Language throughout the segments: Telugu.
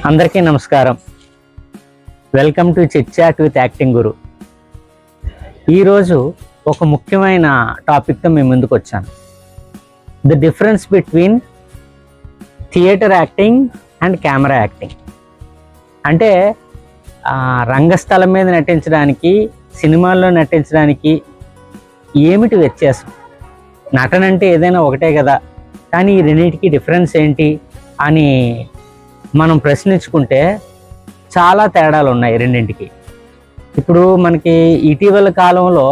అందరికీ నమస్కారం. Welcome to chit chat with acting guru. ఈరోజు ఒక ముఖ్యమైన టాపిక్తో మేము ముందుకు వచ్చాను. The difference between theatre acting and camera acting. అంటే రంగస్థలం మీద నటించడానికి, సినిమాల్లో నటించడానికి ఏమిటి వ్యత్యాసం? నటన అంటే ఏదైనా ఒకటే కదా, కానీ ఈ రెండింటికి డిఫరెన్స్ ఏంటి అని మనం ప్రశ్నించుకుంటే చాలా తేడాలు ఉన్నాయి రెండింటికి. ఇప్పుడు మనకి ఇటీవల కాలంలో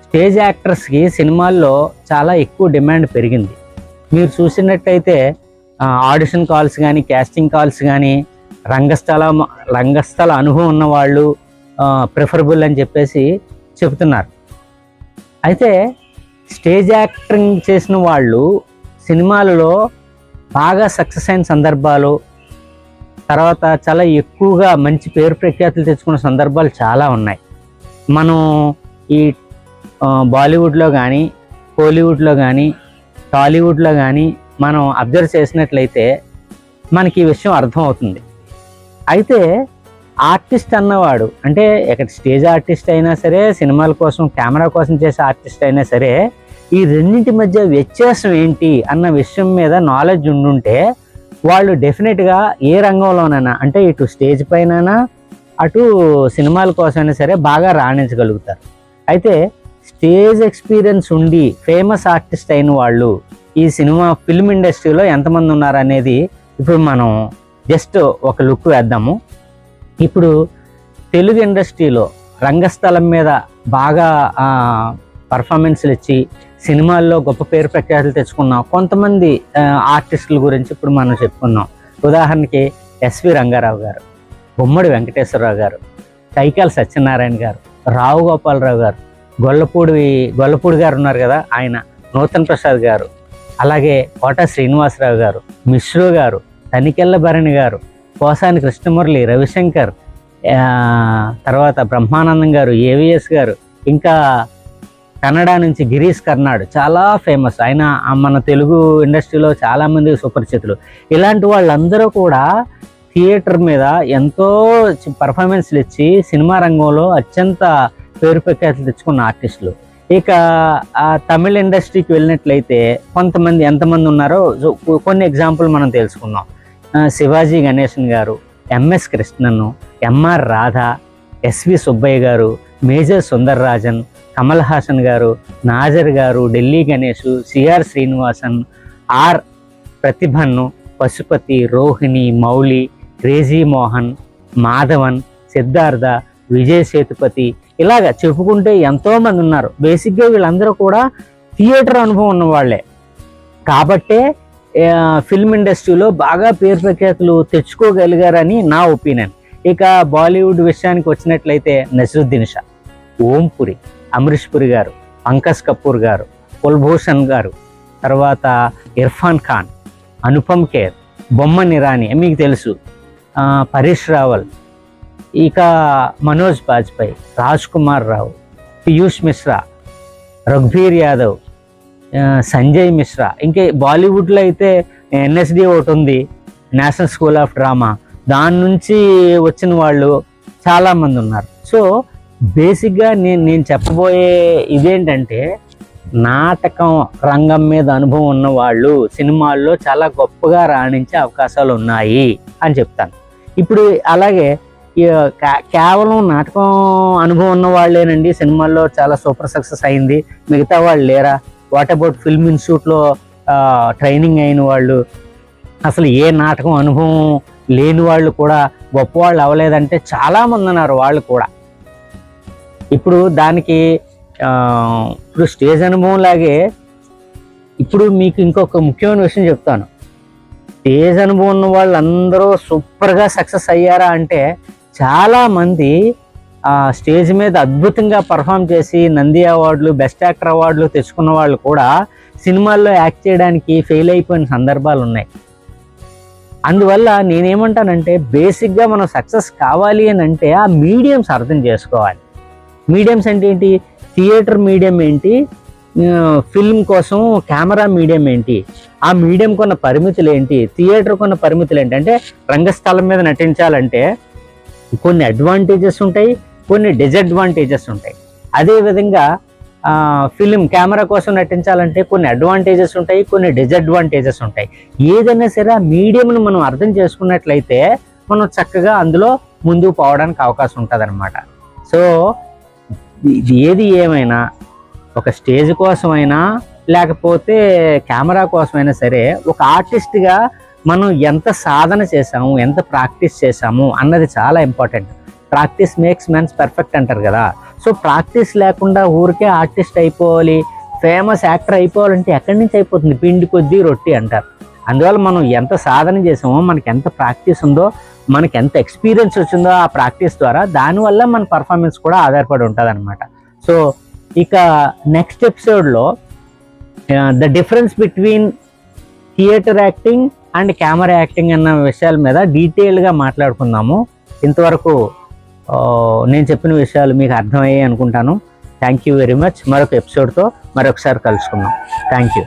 స్టేజ్ యాక్టర్స్కి సినిమాల్లో చాలా ఎక్కువ డిమాండ్ పెరిగింది. మీరు చూసినట్టయితే ఆడిషన్ కాల్స్ కానీ, క్యాస్టింగ్ కాల్స్ కానీ రంగస్థల అనుభవం ఉన్న వాళ్ళు ప్రిఫరబుల్ అని చెప్పేసి చెబుతున్నారు. అయితే స్టేజ్ యాక్టింగ్ చేసిన వాళ్ళు సినిమాలలో బాగా సక్సెస్ అయిన సందర్భాలు, తర్వాత చాలా ఎక్కువగా మంచి పేరు ప్రఖ్యాతులు తెచ్చుకున్న సందర్భాలు చాలా ఉన్నాయి. మనం ఈ బాలీవుడ్లో కానీ, కోలీవుడ్లో కానీ, టాలీవుడ్లో కానీ మనం అబ్జర్వ్ చేసినట్లయితే మనకి ఈ విషయం అర్థమవుతుంది. అయితే ఆర్టిస్ట్ అన్నవాడు, అంటే ఇక్కడ స్టేజ్ ఆర్టిస్ట్ అయినా సరే, సినిమాల కోసం కెమెరా కోసం చేసే ఆర్టిస్ట్ అయినా సరే, ఈ రెండింటి మధ్య వ్యత్యాసం ఏంటి అన్న విషయం మీద నాలెడ్జ్ ఉండుంటే వాళ్ళు డెఫినెట్గా ఏ రంగంలోనైనా, అంటే ఇటు స్టేజ్ పైన అటు సినిమాల కోసమైనా సరే బాగా రాణించగలుగుతారు. అయితే స్టేజ్ ఎక్స్పీరియన్స్ ఉండి ఫేమస్ ఆర్టిస్ట్ అయిన వాళ్ళు ఈ ఫిల్మ్ ఇండస్ట్రీలో ఎంతమంది ఉన్నారు అనేది ఇప్పుడు మనం జస్ట్ ఒక లుక్ వేద్దాము. ఇప్పుడు తెలుగు ఇండస్ట్రీలో రంగస్థలం మీద బాగా పర్ఫార్మెన్స్లు ఇచ్చి సినిమాల్లో గొప్ప పేరు ప్రఖ్యాతులు తెచ్చుకున్నాం కొంతమంది ఆర్టిస్టుల గురించి ఇప్పుడు మనం చెప్పుకున్నాం. ఉదాహరణకి ఎస్వి రంగారావు గారు, గుమ్మడి వెంకటేశ్వరరావు గారు, కైకాల సత్యనారాయణ గారు, రావు గోపాలరావు గారు, గొల్లపూడి గారు ఉన్నారు కదా ఆయన, నూతన్ ప్రసాద్ గారు, అలాగే కోట శ్రీనివాసరావు గారు, మిశ్రు గారు, తనికెళ్ళ భరణి గారు, పోసాని కృష్ణమురళి, రవిశంకర్, తర్వాత బ్రహ్మానందం గారు, ఏవిఎస్ గారు, ఇంకా కన్నడ నుంచి గిరీష్ కర్నాడ్ చాలా ఫేమస్. ఆయన మన తెలుగు ఇండస్ట్రీలో చాలామంది సుపరిచితులు. ఇలాంటి వాళ్ళందరూ కూడా థియేటర్ మీద ఎంతో పర్ఫార్మెన్స్లు ఇచ్చి సినిమా రంగంలో అత్యంత పేరు ప్రఖ్యాతులు తెచ్చుకున్న ఆర్టిస్టులు. ఇక తమిళ ఇండస్ట్రీకి వెళ్ళినట్లయితే కొంతమంది ఎంతమంది ఉన్నారో కొన్ని ఎగ్జాంపుల్ మనం తెలుసుకుందాం. Sivaji Ganesan garu, MS Krishnan, MR Radha, SV Subbaiah garu, major Sundarrajan, Kamal Haasan garu, Nassar garu, Delhi Ganesh, CR Srinivasan, R Prathiban, Pasupathi, Rohini, Mouli, crazy Mohan, Madhavan, Siddharth, Vijay Sethupathi, ఇలాగా చెప్పుకుంటే ఎంతోమంది ఉన్నారు. బేసిక్గా వీళ్ళందరూ కూడా థియేటర్ అనుభవం ఉన్నవాళ్లే కాబట్టే ఫిల్మ్ ఇండస్ట్రీలో బాగా పేరు ప్రఖ్యాతులు తెచ్చుకోగలిగారని నా ఒపీనియన్. ఇక బాలీవుడ్ విషయానికి వచ్చినట్లయితే నసిరుద్దీన్ షా, ఓంపురి, అమరీష్ పురి గారు, పంకజ్ కపూర్ గారు, కుల్భూషణ్ గారు, తర్వాత ఇర్ఫాన్ ఖాన్, అనుపమ్ ఖేర్, బొమ్మన్ ఇరానీ మీకు తెలుసు, పరేష్ రావల్, ఇక మనోజ్ బాజ్పేయి, రాజ్ కుమార్ రావు, పీయూష్ మిశ్రా, రఘుబీర్ యాదవ్, సంజయ్ మిశ్రా. ఇంకా బాలీవుడ్లో అయితే ఎన్ఎస్డి ఒకటి ఉంది, నేషనల్ స్కూల్ ఆఫ్ డ్రామా, దాని నుంచి వచ్చిన వాళ్ళు చాలామంది ఉన్నారు. సో బేసిక్గా నేను చెప్పబోయే ఇదేంటంటే, నాటకం రంగం మీద అనుభవం ఉన్న వాళ్ళు సినిమాల్లో చాలా గొప్పగా రాణించే అవకాశాలు ఉన్నాయి అని చెప్తాను. ఇప్పుడు అలాగే కేవలం నాటకం అనుభవం ఉన్న వాళ్ళేనండి సినిమాల్లో చాలా సూపర్ సక్సెస్ అయింది, మిగతా వాళ్ళు లేరా? వాట్ అబౌట్ ఫిల్మ్ ఇన్స్టిట్యూట్లో ట్రైనింగ్ అయిన వాళ్ళు, అసలు ఏ నాటకం అనుభవం లేని వాళ్ళు కూడా గొప్పవాళ్ళు అవ్వలేదంటే చాలామంది ఉన్నారు వాళ్ళు కూడా. ఇప్పుడు దానికి ఇప్పుడు స్టేజ్ అనుభవం లాగే ఇప్పుడు మీకు ఇంకొక ముఖ్యమైన విషయం చెప్తాను. స్టేజ్ అనుభవం ఉన్న వాళ్ళందరూ సూపర్గా సక్సెస్ అయ్యారా అంటే చాలామంది స్టేజ్ మీద అద్భుతంగా పర్ఫామ్ చేసి నంది అవార్డులు, బెస్ట్ యాక్టర్ అవార్డులు తెచ్చుకున్న వాళ్ళు కూడా సినిమాల్లో యాక్ట్ చేయడానికి ఫెయిల్ అయిపోయిన సందర్భాలు ఉన్నాయి. అందువల్ల నేనేమంటానంటే బేసిక్గా మనం సక్సెస్ కావాలి అని అంటే ఆ మీడియంస్ అర్థం చేసుకోవాలి. మీడియంస్ అంటే ఏంటి? థియేటర్ మీడియం ఏంటి, ఫిల్మ్ కోసం కెమెరా మీడియం ఏంటి, ఆ మీడియం కొన్న పరిమితులు ఏంటి, థియేటర్ కొన్న పరిమితులు ఏంటి. అంటే రంగస్థలం మీద నటించాలంటే కొన్ని అడ్వాంటేజెస్ ఉంటాయి, కొన్ని డిజడ్వాంటేజెస్ ఉంటాయి. అదేవిధంగా ఫిలిం కెమెరా కోసం నటించాలంటే కొన్ని అడ్వాంటేజెస్ ఉంటాయి, కొన్ని డిజడ్వాంటేజెస్ ఉంటాయి. ఏదైనా సరే ఆ మీడియంను మనం అర్థం చేసుకున్నట్లయితే మనం చక్కగా అందులో ముందుకు పోవడానికి అవకాశం ఉంటుంది అనమాట. సో ఏది ఏమైనా ఒక స్టేజ్ కోసమైనా లేకపోతే కెమెరా కోసమైనా సరే ఒక ఆర్టిస్ట్గా మనం ఎంత సాధన చేసాము, ఎంత ప్రాక్టీస్ చేసాము అన్నది చాలా important. Practice makes men perfect అంటారు కదా. సో ప్రాక్టీస్ లేకుండా ఊరికే ఆర్టిస్ట్ అయిపోవాలి, ఫేమస్ యాక్టర్ అయిపోవాలంటే ఎక్కడి నుంచి అయిపోతుంది? పిండి కొద్దీ రొట్టి అంటారు. అందువల్ల మనం ఎంత సాధన చేసామో, మనకి ఎంత ప్రాక్టీస్ ఉందో, మనకి ఎంత ఎక్స్పీరియన్స్ వచ్చిందో ఆ ప్రాక్టీస్ ద్వారా, దానివల్ల మన పర్ఫార్మెన్స్ కూడా ఆధారపడి ఉంటుంది అనమాట. సో ఇక నెక్స్ట్ ఎపిసోడ్లో the difference between theatre acting and camera acting అన్న విషయాల మీద డీటెయిల్గా మాట్లాడుకుందాము. ఇంతవరకు నేను చెప్పిన విషయాలు మీకు అర్థమయ్యాయి అనుకుంటాను. Thank you very much. మరొక ఎపిసోడ్తో మరొకసారి కలుసుకుందాం. Thank you.